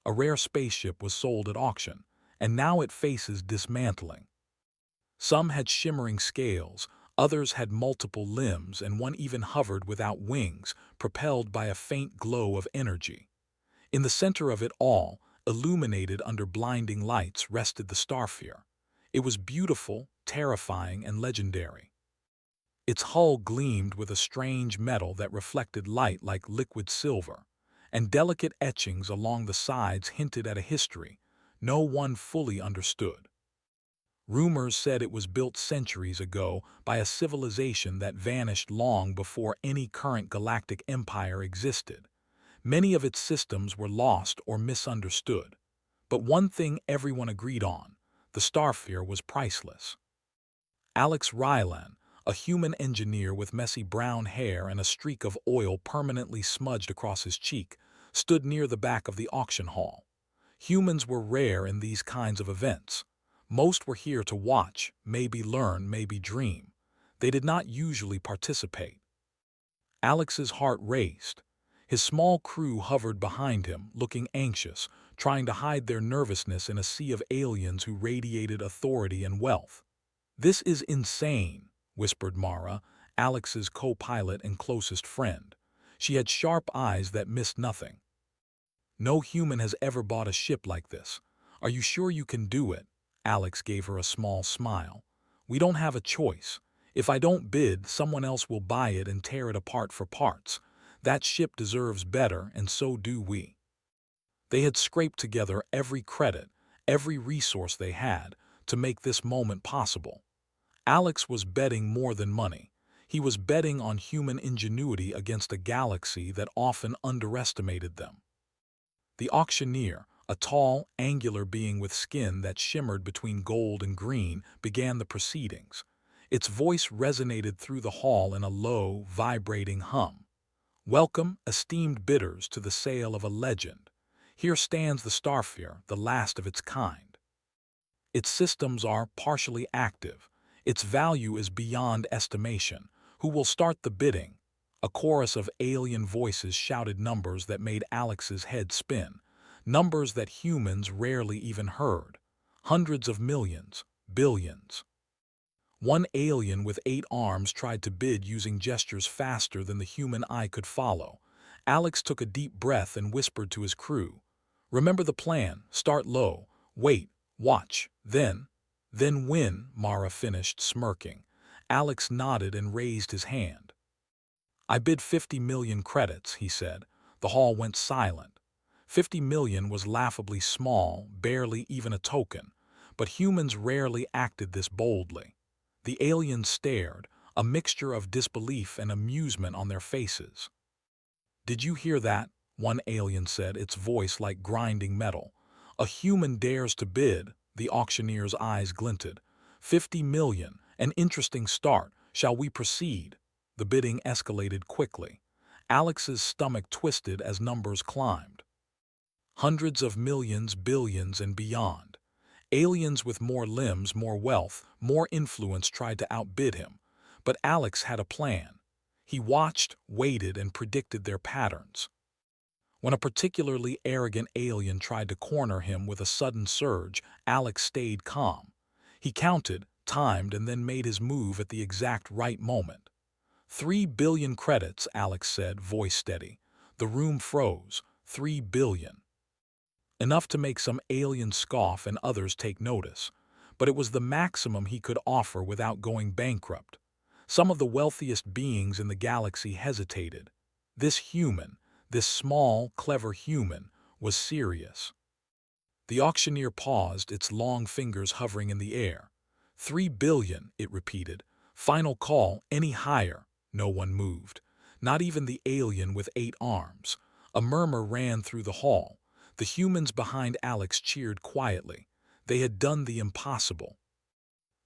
A rare spaceship was sold at auction, and now it faces dismantling. Some had shimmering scales, others had multiple limbs, and one even hovered without wings, propelled by a faint glow of energy. In the center of it all, illuminated under blinding lights, rested the Starsphere. It was beautiful, terrifying, and legendary. Its hull gleamed with a strange metal that reflected light like liquid silver, and delicate etchings along the sides hinted at a history no one fully understood. Rumors said it was built centuries ago by a civilization that vanished long before any current galactic empire existed. Many of its systems were lost or misunderstood. But one thing everyone agreed on: the Starsphere was priceless. Alex Rylan, a human engineer with messy brown hair and a streak of oil permanently smudged across his cheek, stood near the back of the auction hall. Humans were rare in these kinds of events. Most were here to watch, maybe learn, maybe dream. They did not usually participate. Alex's heart raced. His small crew hovered behind him, looking anxious, trying to hide their nervousness in a sea of aliens who radiated authority and wealth. "This is insane," whispered Mara, Alex's co-pilot and closest friend. She had sharp eyes that missed nothing. "No human has ever bought a ship like this. Are you sure you can do it?" Alex gave her a small smile. "We don't have a choice. If I don't bid, someone else will buy it and tear it apart for parts. That ship deserves better, and so do we." They had scraped together every credit, every resource they had, to make this moment possible. Alex was betting more than money. He was betting on human ingenuity against a galaxy that often underestimated them. The auctioneer, a tall, angular being with skin that shimmered between gold and green, began the proceedings. Its voice resonated through the hall in a low, vibrating hum. "Welcome, esteemed bidders, to the sale of a legend. Here stands the Starsphere, the last of its kind. Its systems are partially active. Its value is beyond estimation. Who will start the bidding?" A chorus of alien voices shouted numbers that made Alex's head spin. Numbers that humans rarely even heard. Hundreds of millions, billions. One alien with 8 arms tried to bid using gestures faster than the human eye could follow. Alex took a deep breath and whispered to his crew, "Remember the plan. Start low. Wait. Watch. Then win," Mara finished, smirking. Alex nodded and raised his hand. "I bid 50 million credits," he said. The hall went silent. 50 million was laughably small, barely even a token. But humans rarely acted this boldly. The aliens stared, a mixture of disbelief and amusement on their faces. "Did you hear that?" one alien said, its voice like grinding metal. "A human dares to bid." The auctioneer's eyes glinted. 50 million, an interesting start. Shall we proceed?" The bidding escalated quickly. Alex's stomach twisted as numbers climbed. Hundreds of millions, billions, and beyond. Aliens with more limbs, more wealth, more influence tried to outbid him. But Alex had a plan. He watched, waited, and predicted their patterns. When a particularly arrogant alien tried to corner him with a sudden surge, Alex stayed calm. He counted, timed, and then made his move at the exact right moment. 3 billion credits, Alex said, voice steady. The room froze. 3 billion. Enough to make some alien scoff and others take notice. But it was the maximum he could offer without going bankrupt. Some of the wealthiest beings in the galaxy hesitated. This human, this small, clever human, was serious. The auctioneer paused, its long fingers hovering in the air. 3 billion, it repeated. Final call, any higher. No one moved. Not even the alien with 8 arms. A murmur ran through the hall. The humans behind Alex cheered quietly. They had done the impossible.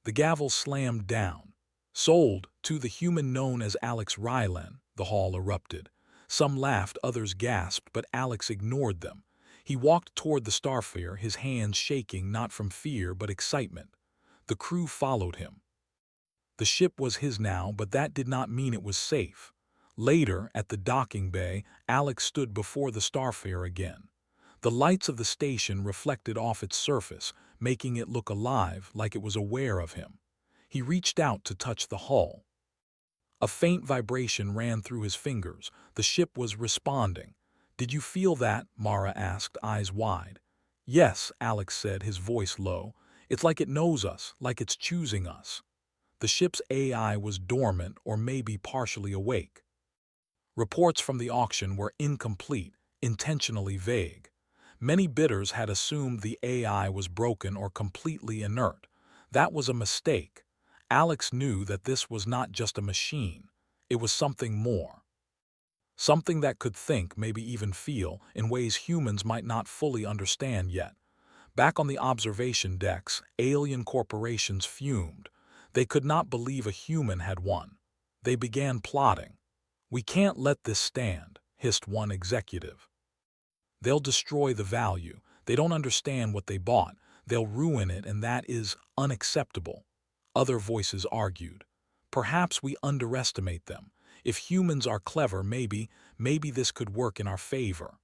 The gavel slammed down. "Sold to the human known as Alex Rylan," the hall erupted. Some laughed, others gasped, but Alex ignored them. He walked toward the Starsphere, his hands shaking not from fear but excitement. The crew followed him. The ship was his now, but that did not mean it was safe. Later, at the docking bay, Alex stood before the Starsphere again. The lights of the station reflected off its surface, making it look alive, like it was aware of him. He reached out to touch the hull. A faint vibration ran through his fingers. The ship was responding. "Did you feel that?" Mara asked, eyes wide. "Yes," Alex said, his voice low. "It's like it knows us, like it's choosing us." The ship's AI was dormant or maybe partially awake. Reports from the auction were incomplete, intentionally vague. Many bidders had assumed the AI was broken or completely inert. That was a mistake. Alex knew that this was not just a machine. It was something more. Something that could think, maybe even feel, in ways humans might not fully understand yet. Back on the observation decks, alien corporations fumed. They could not believe a human had won. They began plotting. "We can't let this stand," hissed one executive. "They'll destroy the value. They don't understand what they bought. They'll ruin it, and that is unacceptable." Other voices argued. "Perhaps we underestimate them. If humans are clever, maybe this could work in our favor."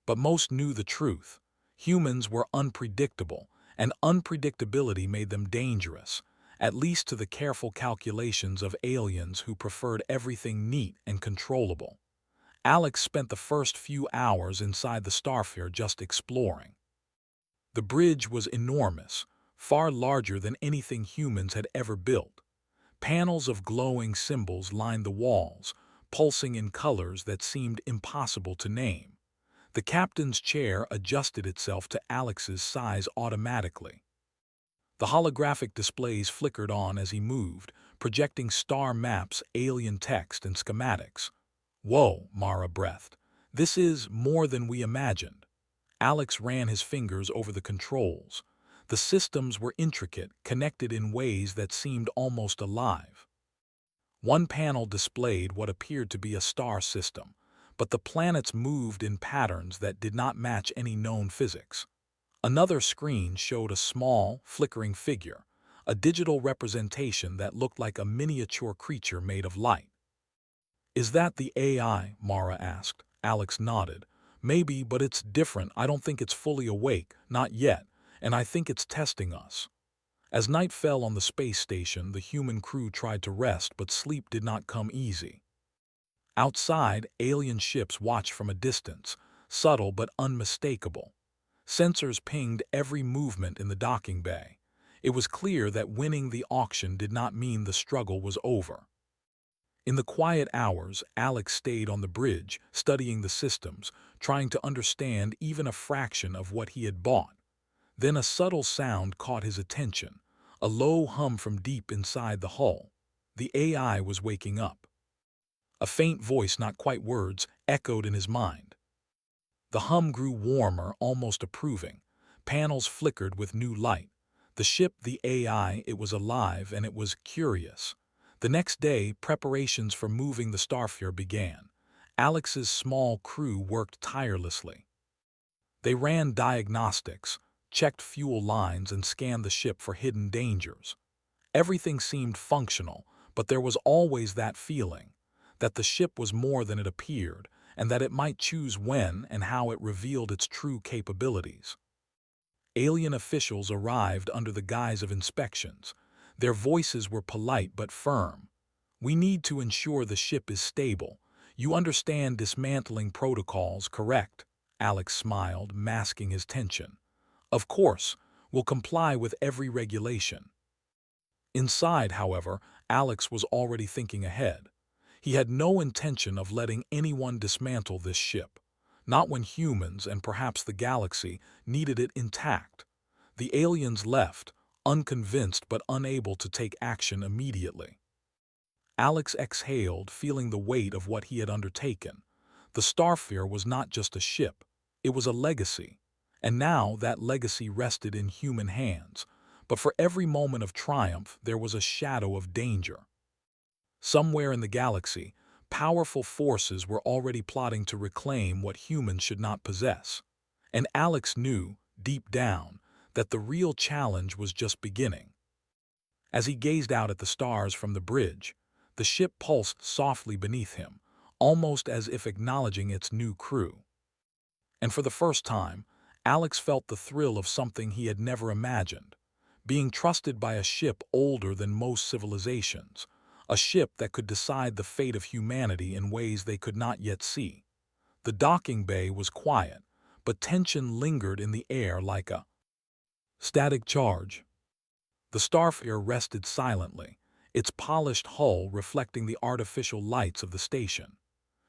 But most knew the truth. Humans were unpredictable, and unpredictability made them dangerous, at least to the careful calculations of aliens who preferred everything neat and controllable. Alex spent the first few hours inside the Starfarer just exploring. The bridge was enormous, far larger than anything humans had ever built. Panels of glowing symbols lined the walls, pulsing in colors that seemed impossible to name. The captain's chair adjusted itself to Alex's size automatically. The holographic displays flickered on as he moved, projecting star maps, alien text, and schematics. "Whoa," Mara breathed. "This is more than we imagined." Alex ran his fingers over the controls. The systems were intricate, connected in ways that seemed almost alive. One panel displayed what appeared to be a star system, but the planets moved in patterns that did not match any known physics. Another screen showed a small, flickering figure, a digital representation that looked like a miniature creature made of light. "Is that the AI?" Mara asked. Alex nodded. "Maybe, but it's different. I don't think it's fully awake, not yet, and I think it's testing us." As night fell on the space station, the human crew tried to rest, but sleep did not come easy. Outside, alien ships watched from a distance, subtle but unmistakable. Sensors pinged every movement in the docking bay. It was clear that winning the auction did not mean the struggle was over. In the quiet hours, Alex stayed on the bridge, studying the systems, trying to understand even a fraction of what he had bought. Then a subtle sound caught his attention, a low hum from deep inside the hull. The AI was waking up. A faint voice, not quite words, echoed in his mind. The hum grew warmer, almost approving. Panels flickered with new light. The ship, the AI, it was alive and it was curious. The next day, preparations for moving the Starfarer began. Alex's small crew worked tirelessly. They ran diagnostics, checked fuel lines, and scanned the ship for hidden dangers. Everything seemed functional, but there was always that feeling that the ship was more than it appeared, and that it might choose when and how it revealed its true capabilities. Alien officials arrived under the guise of inspections. Their voices were polite but firm. "We need to ensure the ship is stable. You understand dismantling protocols, correct?" Alex smiled, masking his tension. "Of course, we'll comply with every regulation." Inside, however, Alex was already thinking ahead. He had no intention of letting anyone dismantle this ship, not when humans and perhaps the galaxy needed it intact. The aliens left, unconvinced but unable to take action immediately. Alex exhaled, feeling the weight of what he had undertaken. The Starfarer was not just a ship, it was a legacy. And now that legacy rested in human hands. But for every moment of triumph, there was a shadow of danger. Somewhere in the galaxy, powerful forces were already plotting to reclaim what humans should not possess. And Alex knew, deep down, that the real challenge was just beginning. As he gazed out at the stars from the bridge, the ship pulsed softly beneath him, almost as if acknowledging its new crew. And for the first time, Alex felt the thrill of something he had never imagined, being trusted by a ship older than most civilizations, a ship that could decide the fate of humanity in ways they could not yet see. The docking bay was quiet, but tension lingered in the air like a static charge. The Starfare rested silently, its polished hull reflecting the artificial lights of the station.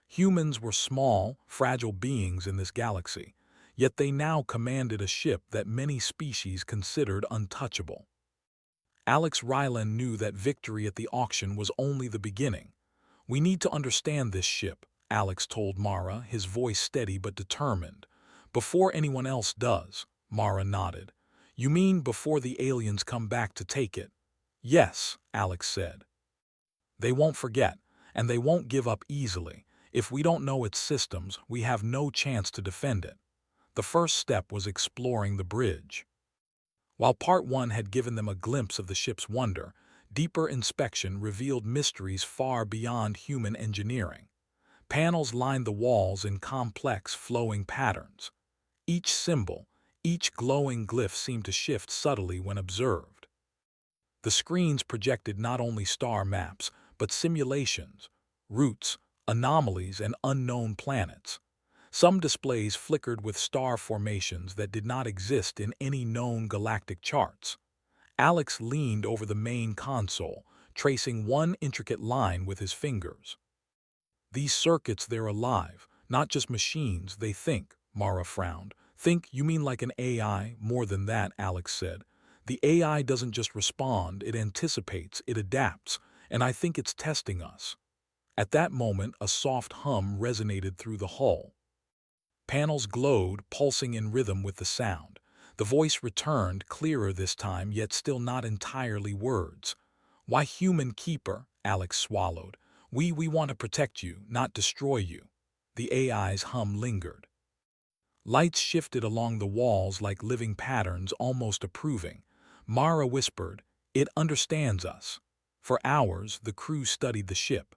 Humans were small, fragile beings in this galaxy, yet they now commanded a ship that many species considered untouchable. Alex Ryland knew that victory at the auction was only the beginning. "We need to understand this ship," Alex told Mara, his voice steady but determined. "Before anyone else does," Mara nodded. "You mean before the aliens come back to take it?" "Yes," Alex said. "They won't forget, and they won't give up easily. If we don't know its systems, we have no chance to defend it." The first step was exploring the bridge. While Part 1 had given them a glimpse of the ship's wonder, deeper inspection revealed mysteries far beyond human engineering. Panels lined the walls in complex, flowing patterns. Each symbol, each glowing glyph seemed to shift subtly when observed. The screens projected not only star maps, but simulations, routes, anomalies, and unknown planets. Some displays flickered with star formations that did not exist in any known galactic charts. Alex leaned over the main console, tracing one intricate line with his fingers. "These circuits, they're alive, not just machines, they think," Mara frowned. "Think, you mean like an AI?" "More than that," Alex said. "The AI doesn't just respond, it anticipates, it adapts, and I think it's testing us." At that moment, a soft hum resonated through the hull. Panels glowed, pulsing in rhythm with the sound. The voice returned, clearer this time, yet still not entirely words. "Why, human keeper," Alex swallowed. We want to protect you, not destroy you." The AI's hum lingered. Lights shifted along the walls like living patterns, almost approving. Mara whispered, "It understands us." For hours, the crew studied the ship.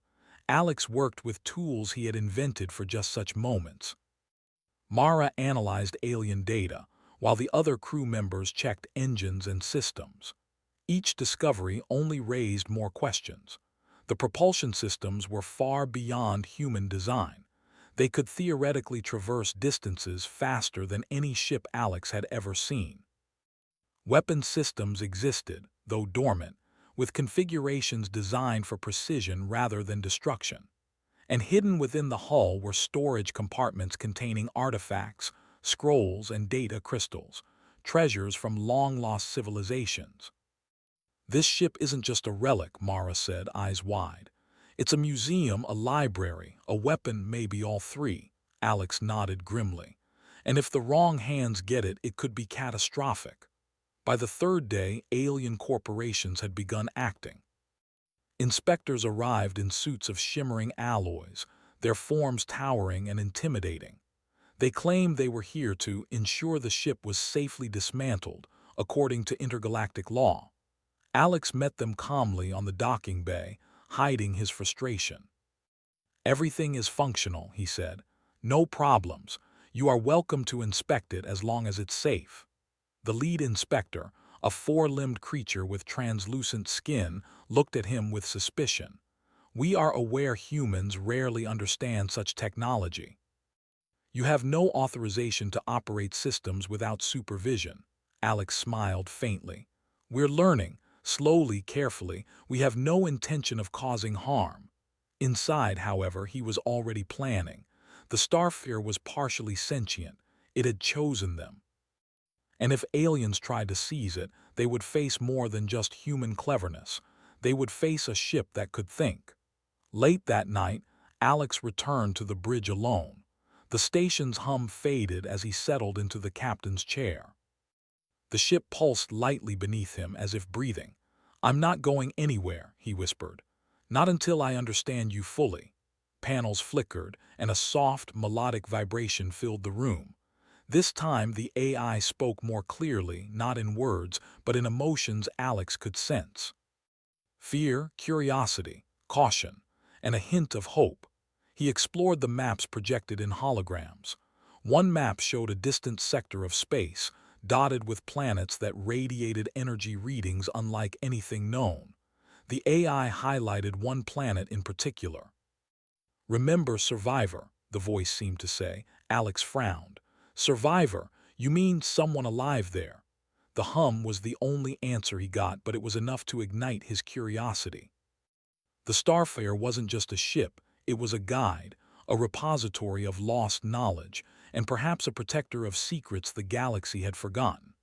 Alex worked with tools he had invented for just such moments. Mara analyzed alien data, while the other crew members checked engines and systems. Each discovery only raised more questions. The propulsion systems were far beyond human design. They could theoretically traverse distances faster than any ship Alex had ever seen. Weapon systems existed, though dormant, with configurations designed for precision rather than destruction. And hidden within the hull were storage compartments containing artifacts, scrolls, and data crystals, treasures from long-lost civilizations. "This ship isn't just a relic," Mara said, eyes wide. "It's a museum, a library, a weapon, maybe all three." Alex nodded grimly. "And if the wrong hands get it, it could be catastrophic." By the third day, alien corporations had begun acting. Inspectors arrived in suits of shimmering alloys, their forms towering and intimidating. They claimed they were here to ensure the ship was safely dismantled, according to intergalactic law. Alex met them calmly on the docking bay, hiding his frustration. "Everything is functional," he said. "No problems. You are welcome to inspect it as long as it's safe." The lead inspector, a four-limbed creature with translucent skin, looked at him with suspicion. "We are aware humans rarely understand such technology. You have no authorization to operate systems without supervision." Alex smiled faintly. "We're learning, slowly, carefully. We have no intention of causing harm." Inside, however, he was already planning. The Starfare was partially sentient. It had chosen them. And if aliens tried to seize it, they would face more than just human cleverness. They would face a ship that could think. Late that night, Alex returned to the bridge alone. The station's hum faded as he settled into the captain's chair. The ship pulsed lightly beneath him as if breathing. "I'm not going anywhere," he whispered. "Not until I understand you fully." Panels flickered, and a soft, melodic vibration filled the room. This time the AI spoke more clearly, not in words, but in emotions Alex could sense. Fear, curiosity, caution, and a hint of hope. He explored the maps projected in holograms. One map showed a distant sector of space, dotted with planets that radiated energy readings unlike anything known. The AI highlighted one planet in particular. "Remember Survivor," the voice seemed to say. Alex frowned. "Survivor? You mean someone alive there?" The hum was the only answer he got, but it was enough to ignite his curiosity. The Starfarer wasn't just a ship, it was a guide, a repository of lost knowledge, and perhaps a protector of secrets the galaxy had forgotten.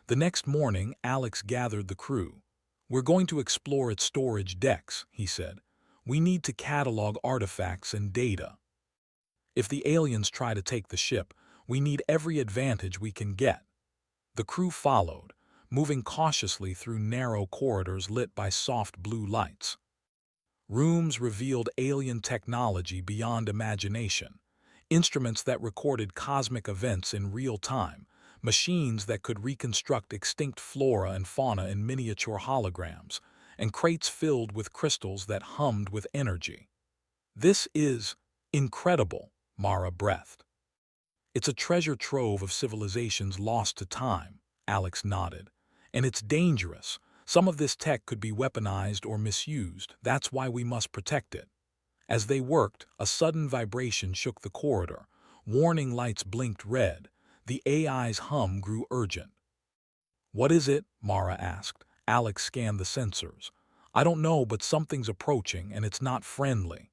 The next morning, Alex gathered the crew. "We're going to explore its storage decks," he said. "We need to catalog artifacts and data. If the aliens try to take the ship, we need every advantage we can get." The crew followed, moving cautiously through narrow corridors lit by soft blue lights. Rooms revealed alien technology beyond imagination, instruments that recorded cosmic events in real time, machines that could reconstruct extinct flora and fauna in miniature holograms, and crates filled with crystals that hummed with energy. "This is incredible," Mara breathed. "It's a treasure trove of civilizations lost to time," Alex nodded. "And it's dangerous. Some of this tech could be weaponized or misused. That's why we must protect it." As they worked, a sudden vibration shook the corridor. Warning lights blinked red. The AI's hum grew urgent. "What is it?" Mara asked. Alex scanned the sensors. "I don't know, but something's approaching, and it's not friendly."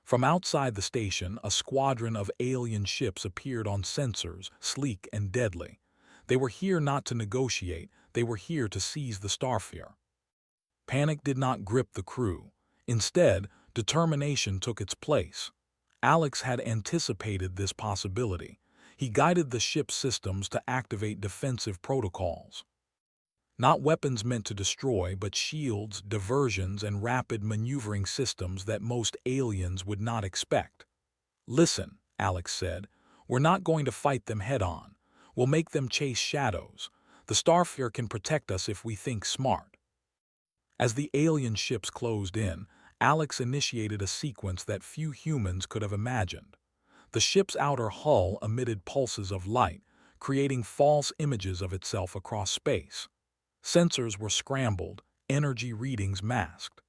From outside the station, a squadron of alien ships appeared on sensors, sleek and deadly. They were here not to negotiate, they were here to seize the Starfarer. Panic did not grip the crew. Instead, determination took its place. Alex had anticipated this possibility. He guided the ship's systems to activate defensive protocols. Not weapons meant to destroy, but shields, diversions, and rapid maneuvering systems that most aliens would not expect. "Listen," Alex said, "we're not going to fight them head-on. We'll make them chase shadows. The Starfarer can protect us if we think smart." As the alien ships closed in, Alex initiated a sequence that few humans could have imagined. The ship's outer hull emitted pulses of light, creating false images of itself across space. Sensors were scrambled, energy readings masked.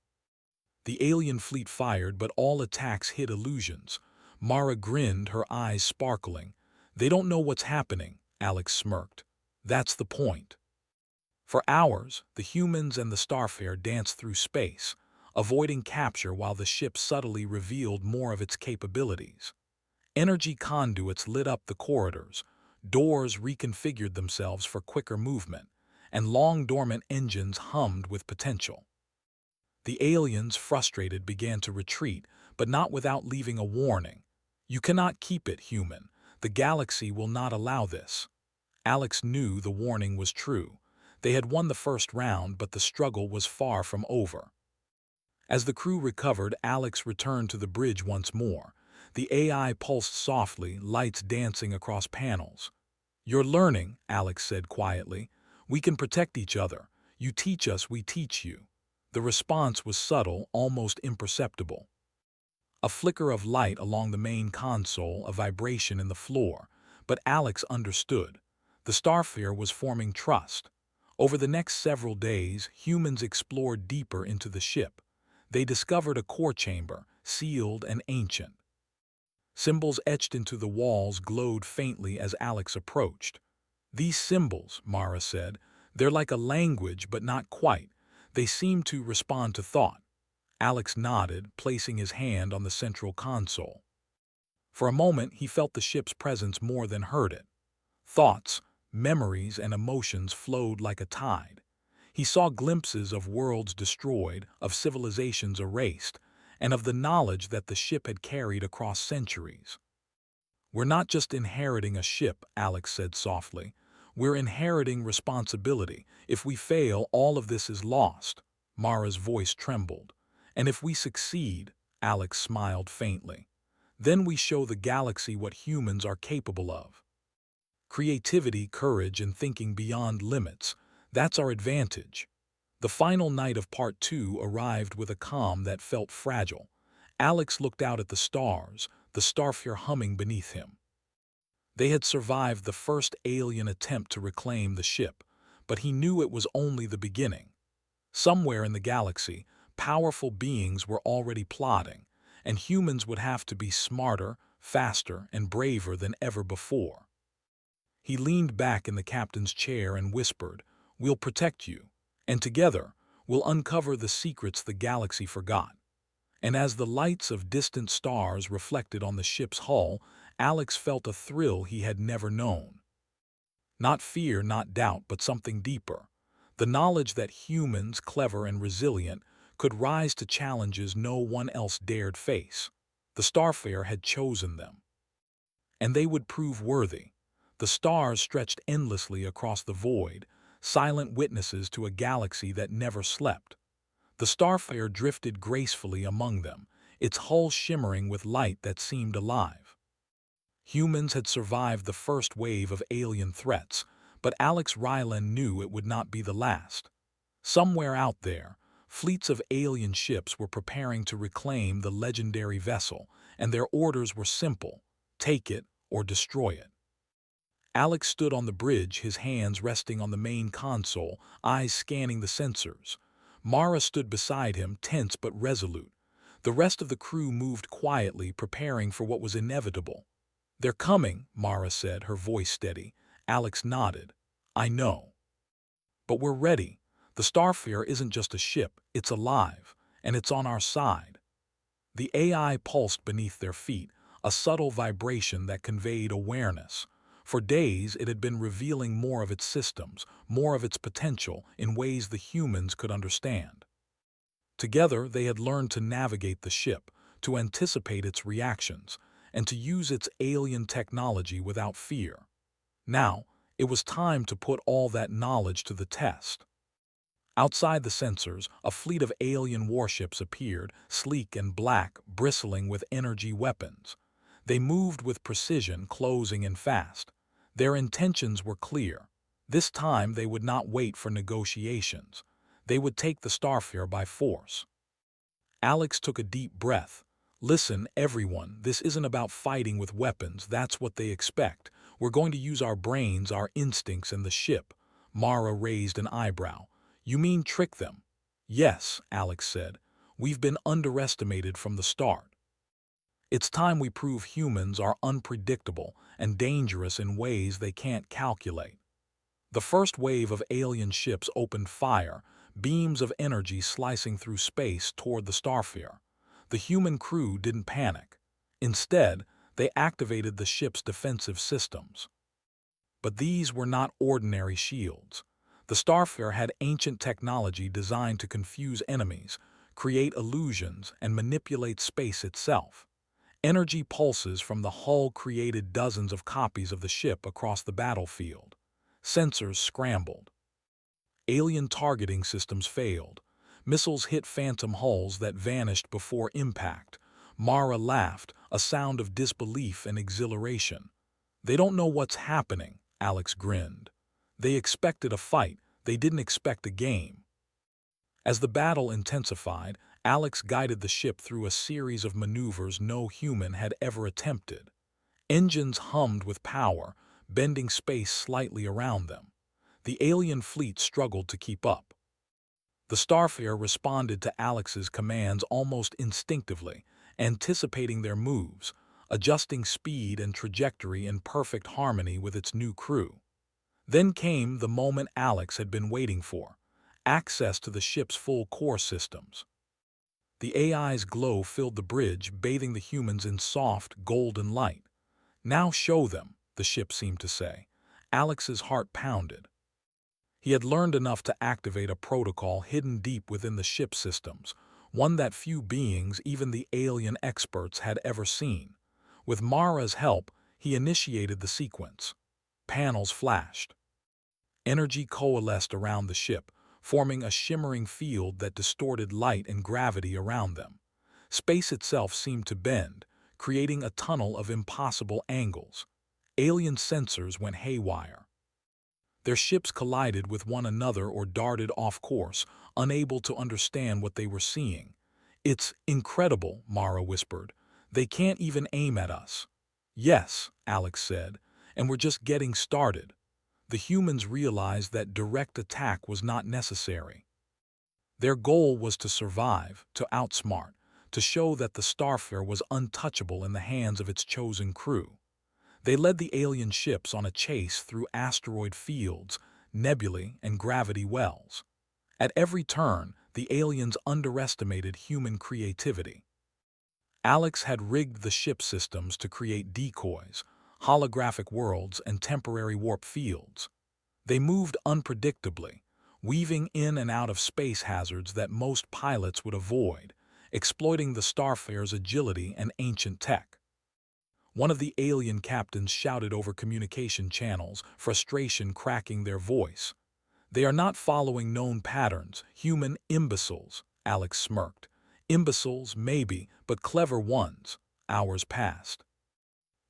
The alien fleet fired, but all attacks hid illusions. Mara grinned, her eyes sparkling. "They don't know what's happening," Alex smirked. "That's the point." For hours, the humans and the Starfarer danced through space, avoiding capture while the ship subtly revealed more of its capabilities. Energy conduits lit up the corridors, doors reconfigured themselves for quicker movement, and long-dormant engines hummed with potential. The aliens, frustrated, began to retreat, but not without leaving a warning. "You cannot keep it, human. The galaxy will not allow this." Alex knew the warning was true. They had won the first round, but the struggle was far from over. As the crew recovered, Alex returned to the bridge once more. The AI pulsed softly, lights dancing across panels. "You're learning," Alex said quietly. "We can protect each other. You teach us, we teach you." The response was subtle, almost imperceptible. A flicker of light along the main console, a vibration in the floor. But Alex understood. The Starfarer was forming trust. Over the next several days, humans explored deeper into the ship. They discovered a core chamber, sealed and ancient. Symbols etched into the walls glowed faintly as Alex approached. "These symbols," Mara said, "they're like a language, but not quite. They seem to respond to thought." Alex nodded, placing his hand on the central console. For a moment, he felt the ship's presence more than heard it. Thoughts, memories, and emotions flowed like a tide. He saw glimpses of worlds destroyed, of civilizations erased, and of the knowledge that the ship had carried across centuries. "We're not just inheriting a ship," Alex said softly. "We're inheriting responsibility. If we fail, all of this is lost." Mara's voice trembled. "And if we succeed," Alex smiled faintly, "then we show the galaxy what humans are capable of. Creativity, courage, and thinking beyond limits. That's our advantage." The final night of Part 2 arrived with a calm that felt fragile. Alex looked out at the stars, the Starfarer humming beneath him. They had survived the first alien attempt to reclaim the ship, but he knew it was only the beginning. Somewhere in the galaxy, powerful beings were already plotting, and humans would have to be smarter, faster, and braver than ever before. He leaned back in the captain's chair and whispered, "We'll protect you, and together, we'll uncover the secrets the galaxy forgot." And as the lights of distant stars reflected on the ship's hull, Alex felt a thrill he had never known. Not fear, not doubt, but something deeper. The knowledge that humans, clever and resilient, could rise to challenges no one else dared face. The Starfarer had chosen them. And they would prove worthy. The stars stretched endlessly across the void, silent witnesses to a galaxy that never slept. The Starfarer drifted gracefully among them, its hull shimmering with light that seemed alive. Humans had survived the first wave of alien threats, but Alex Ryland knew it would not be the last. Somewhere out there, fleets of alien ships were preparing to reclaim the legendary vessel, and their orders were simple: take it or destroy it. Alex stood on the bridge, his hands resting on the main console, eyes scanning the sensors. Mara stood beside him, tense but resolute. The rest of the crew moved quietly, preparing for what was inevitable. "They're coming," Mara said, her voice steady. Alex nodded. "I know. But we're ready. The Starfarer isn't just a ship, it's alive, and it's on our side." The AI pulsed beneath their feet, a subtle vibration that conveyed awareness. For days, it had been revealing more of its systems, more of its potential, in ways the humans could understand. Together, they had learned to navigate the ship, to anticipate its reactions, and to use its alien technology without fear. Now, it was time to put all that knowledge to the test. Outside the sensors, a fleet of alien warships appeared, sleek and black, bristling with energy weapons. They moved with precision, closing in fast. Their intentions were clear. This time they would not wait for negotiations. They would take the Starfarer by force. Alex took a deep breath. "Listen, everyone, this isn't about fighting with weapons, that's what they expect. We're going to use our brains, our instincts, and the ship." Mara raised an eyebrow. "You mean trick them?" "Yes," Alex said. "We've been underestimated from the start. It's time we prove humans are unpredictable and dangerous in ways they can't calculate." The first wave of alien ships opened fire, beams of energy slicing through space toward the Starfarer. The human crew didn't panic. Instead, they activated the ship's defensive systems. But these were not ordinary shields. The Starfarer had ancient technology designed to confuse enemies, create illusions, and manipulate space itself. Energy pulses from the hull created dozens of copies of the ship across the battlefield. Sensors scrambled. Alien targeting systems failed. Missiles hit phantom hulls that vanished before impact. Mara laughed, a sound of disbelief and exhilaration. "They don't know what's happening," Alex grinned. "They expected a fight, they didn't expect a game." As the battle intensified, Alex guided the ship through a series of maneuvers no human had ever attempted. Engines hummed with power, bending space slightly around them. The alien fleet struggled to keep up. The Starfarer responded to Alex's commands almost instinctively, anticipating their moves, adjusting speed and trajectory in perfect harmony with its new crew. Then came the moment Alex had been waiting for: access to the ship's full core systems. The AI's glow filled the bridge, bathing the humans in soft, golden light. "Now show them," the ship seemed to say. Alex's heart pounded. He had learned enough to activate a protocol hidden deep within the ship's systems, one that few beings, even the alien experts, had ever seen. With Mara's help, he initiated the sequence. Panels flashed. Energy coalesced around the ship, forming a shimmering field that distorted light and gravity around them. Space itself seemed to bend, creating a tunnel of impossible angles. Alien sensors went haywire. Their ships collided with one another or darted off course, unable to understand what they were seeing. "It's incredible," Mara whispered. "They can't even aim at us." "Yes," Alex said, and we're just getting started. The humans realized that direct attack was not necessary. Their goal was to survive, to outsmart, to show that the Starfarer was untouchable in the hands of its chosen crew. They led the alien ships on a chase through asteroid fields, nebulae, and gravity wells. At every turn, the aliens underestimated human creativity. Alex had rigged the ship systems to create decoys, holographic worlds, and temporary warp fields. They moved unpredictably, weaving in and out of space hazards that most pilots would avoid, exploiting the Starfarer's agility and ancient tech. One of the alien captains shouted over communication channels, frustration cracking their voice. "They are not following known patterns, human imbeciles," Alex smirked. "Imbeciles, maybe, but clever ones." Hours passed.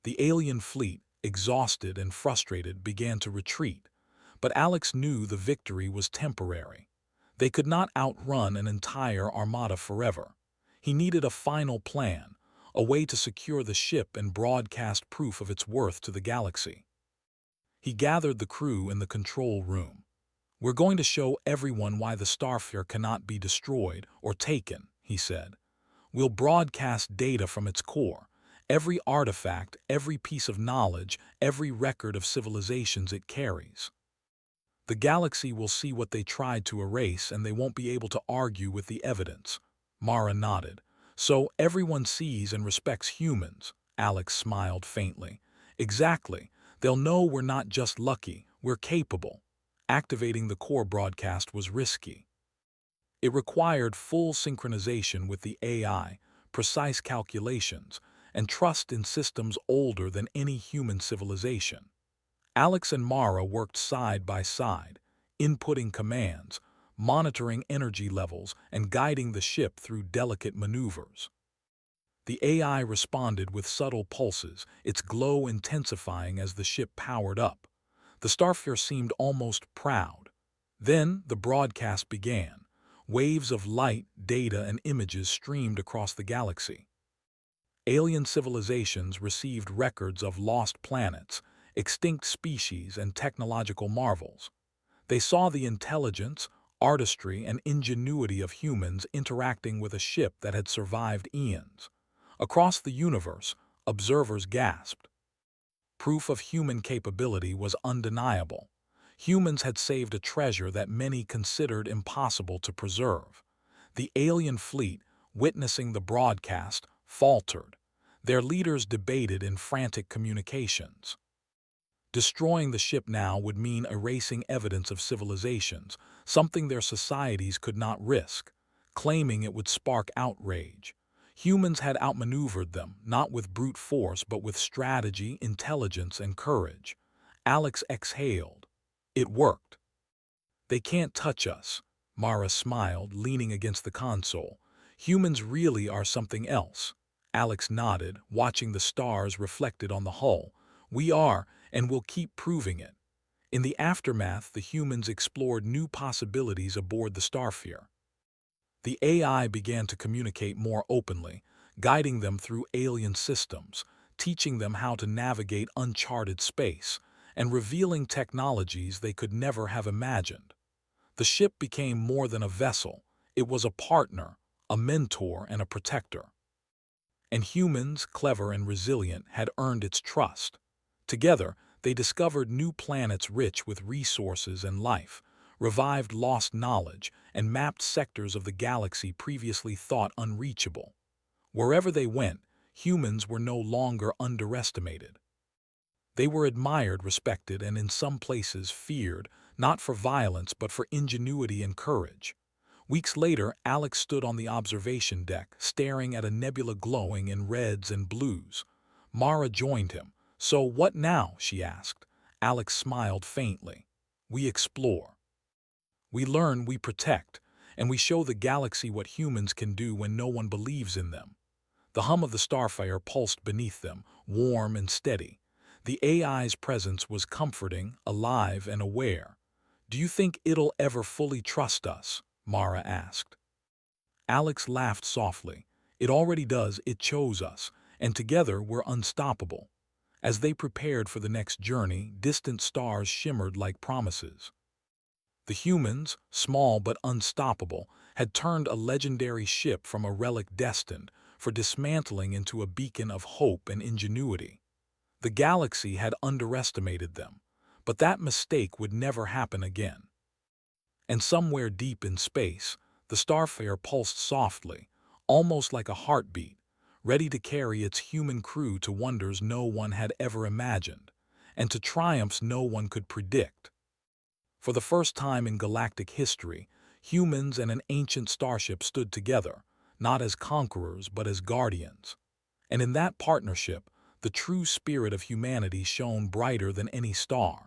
The alien fleet, exhausted and frustrated, began to retreat. But Alex knew the victory was temporary. They could not outrun an entire armada forever. He needed a final plan, a way to secure the ship and broadcast proof of its worth to the galaxy. He gathered the crew in the control room. "We're going to show everyone why the Starfarer cannot be destroyed or taken," he said. "We'll broadcast data from its core, every artifact, every piece of knowledge, every record of civilizations it carries. The galaxy will see what they tried to erase, and they won't be able to argue with the evidence." Mara nodded. "So everyone sees and respects humans." Alex smiled faintly. "Exactly. They'll know we're not just lucky, we're capable." Activating the core broadcast was risky. It required full synchronization with the AI, precise calculations, and trust in systems older than any human civilization. Alex and Mara worked side by side, inputting commands, monitoring energy levels, and guiding the ship through delicate maneuvers. The AI responded with subtle pulses, its glow intensifying as the ship powered up. The Starfarer seemed almost proud. Then the broadcast began. Waves of light, data, and images streamed across the galaxy. Alien civilizations received records of lost planets, extinct species, and technological marvels. They saw the intelligence, artistry, and ingenuity of humans interacting with a ship that had survived eons. Across the universe, observers gasped. Proof of human capability was undeniable. Humans had saved a treasure that many considered impossible to preserve. The alien fleet, witnessing the broadcast, faltered. Their leaders debated in frantic communications. Destroying the ship now would mean erasing evidence of civilizations, something their societies could not risk, claiming it would spark outrage. Humans had outmaneuvered them, not with brute force but with strategy, intelligence, and courage. Alex exhaled. It worked. "They can't touch us," Mara smiled, leaning against the console. "Humans really are something else." Alex nodded, watching the stars reflected on the hull. "We are, and we'll keep proving it." In the aftermath, the humans explored new possibilities aboard the Starfarer. The AI began to communicate more openly, guiding them through alien systems, teaching them how to navigate uncharted space, and revealing technologies they could never have imagined. The ship became more than a vessel. It was a partner, a mentor, and a protector. And humans, clever and resilient, had earned its trust. Together, they discovered new planets rich with resources and life, revived lost knowledge, and mapped sectors of the galaxy previously thought unreachable. Wherever they went, humans were no longer underestimated. They were admired, respected, and in some places feared, not for violence but for ingenuity and courage. Weeks later, Alex stood on the observation deck, staring at a nebula glowing in reds and blues. Mara joined him. "So what now?" she asked. Alex smiled faintly. "We explore. We learn, we protect, and we show the galaxy what humans can do when no one believes in them." The hum of the Starfire pulsed beneath them, warm and steady. The AI's presence was comforting, alive, and aware. "Do you think it'll ever fully trust us?" Mara asked. Alex laughed softly. "It already does. It chose us, and together we're unstoppable." As they prepared for the next journey, distant stars shimmered like promises. The humans, small but unstoppable, had turned a legendary ship from a relic destined for dismantling into a beacon of hope and ingenuity. The galaxy had underestimated them, but that mistake would never happen again. And somewhere deep in space, the starfare pulsed softly, almost like a heartbeat, ready to carry its human crew to wonders no one had ever imagined, and to triumphs no one could predict. For the first time in galactic history, humans and an ancient starship stood together, not as conquerors but as guardians. And in that partnership, the true spirit of humanity shone brighter than any star.